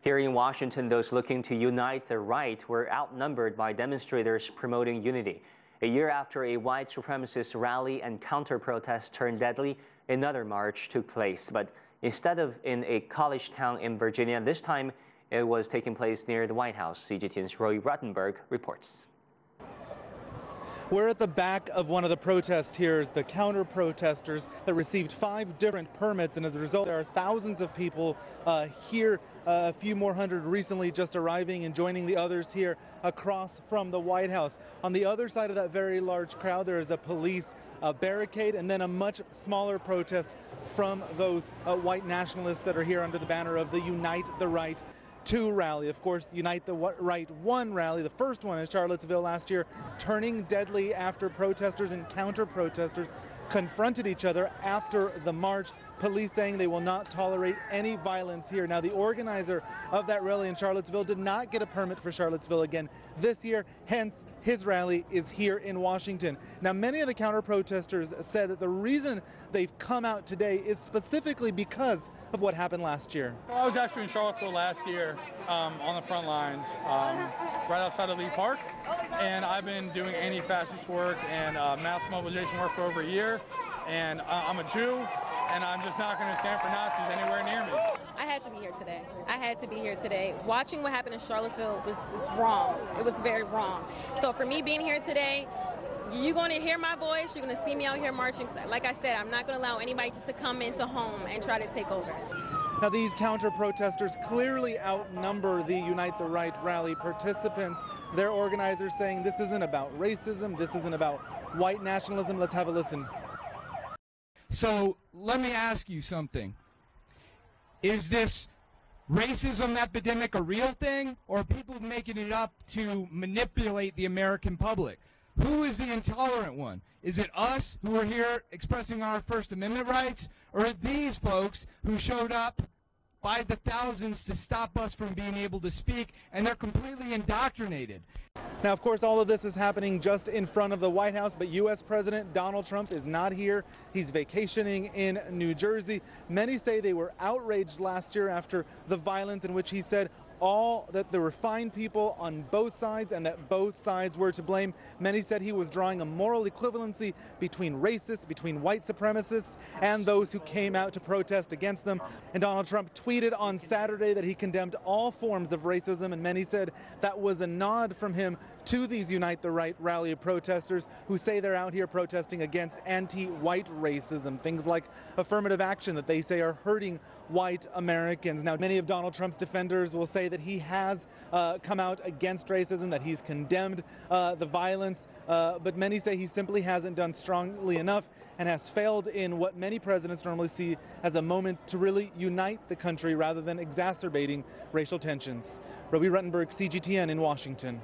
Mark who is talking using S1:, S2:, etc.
S1: Here in Washington, those looking to unite the right were outnumbered by demonstrators promoting unity. A year after a white supremacist rally and counter-protest turned deadly, another march took place. But instead of in a college town in Virginia, this time it was taking place near the White House. CGTN's Roy Ruttenberg reports.
S2: We're at the back of one of the protest tiers, the counter-protesters that received 5 different permits, and as a result, there are thousands of people here, a few more hundred recently just arriving and joining the others here across from the White House. On the other side of that very large crowd, there is a police barricade and then a much smaller protest from those white nationalists that are here under the banner of the Unite the Right 2 rally. Of course, Unite the Right 1 rally, the first one in Charlottesville last year, turning deadly after protesters and counter-protesters confronted each other after the march. Police saying they will not tolerate any violence here. Now, the organizer of that rally in Charlottesville did not get a permit for Charlottesville again this year, hence his rally is here in Washington. Now, many of the counter-protesters said that the reason they've come out today is specifically because of what happened last year.
S3: Well, I was actually in Charlottesville last year on the front lines, right outside of Lafayette Park, and I've been doing anti-fascist work and mass mobilization work for over a year, and I'm a Jew, and I'm just not going to stand for Nazis anywhere near me.
S4: I had to be here today. I had to be here today. Watching what happened in Charlottesville was wrong. It was very wrong. So for me being here today, you're going to hear my voice. You're going to see me out here marching. Like I said, I'm not going to allow anybody just to come into home and try to take over.
S2: Now, these counter-protesters clearly outnumber the Unite the Right rally participants. Their organizers saying this isn't about racism, this isn't about white nationalism. Let's have a listen.
S5: So let me ask you something. Is this racism epidemic a real thing, or are people making it up to manipulate the American public? Who is the intolerant one? Is it us who are here expressing our First Amendment rights, or are these folks who showed up by the thousands to stop us from being able to speak, and they're completely indoctrinated?
S2: Now, of course, all of this is happening just in front of the White House, but U.S. President Donald Trump is not here. He's vacationing in New Jersey. Many say they were outraged last year after the violence in which he said that there were fine people on both sides and that both sides were to blame. Many said he was drawing a moral equivalency between racists, between white supremacists, and those who came out to protest against them. And Donald Trump tweeted on Saturday that he condemned all forms of racism, and many said that was a nod from him to these Unite the Right rally protesters who say they're out here protesting against anti-white racism, things like affirmative action that they say are hurting white Americans. Now, many of Donald Trump's defenders will say that he has come out against racism, that he's condemned the violence, but many say he simply hasn't done strongly enough and has failed in what many presidents normally see as a moment to really unite the country rather than exacerbating racial tensions. Roy Ruttenberg, CGTN in Washington.